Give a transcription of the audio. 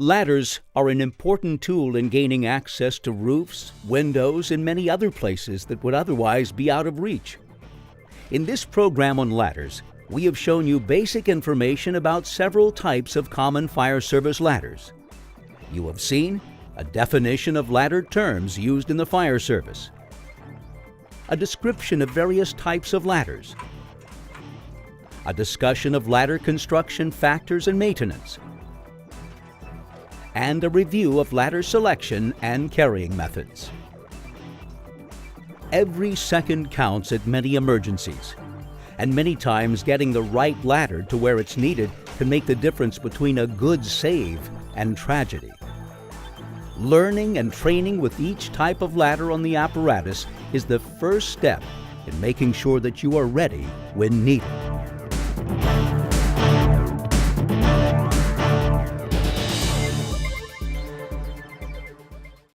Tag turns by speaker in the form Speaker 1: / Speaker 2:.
Speaker 1: Ladders are an important tool in gaining access to roofs, windows, and many other places that would otherwise be out of reach. In this program on ladders, we have shown you basic information about several types of common fire service ladders. You have seen a definition of ladder terms used in the fire service, a description of various types of ladders, a discussion of ladder construction factors and maintenance, and a review of ladder selection and carrying methods. Every second counts at many emergencies, and many times getting the right ladder to where it's needed can make the difference between a good save and tragedy. Learning and training with each type of ladder on the apparatus is the first step in making sure that you are ready when needed.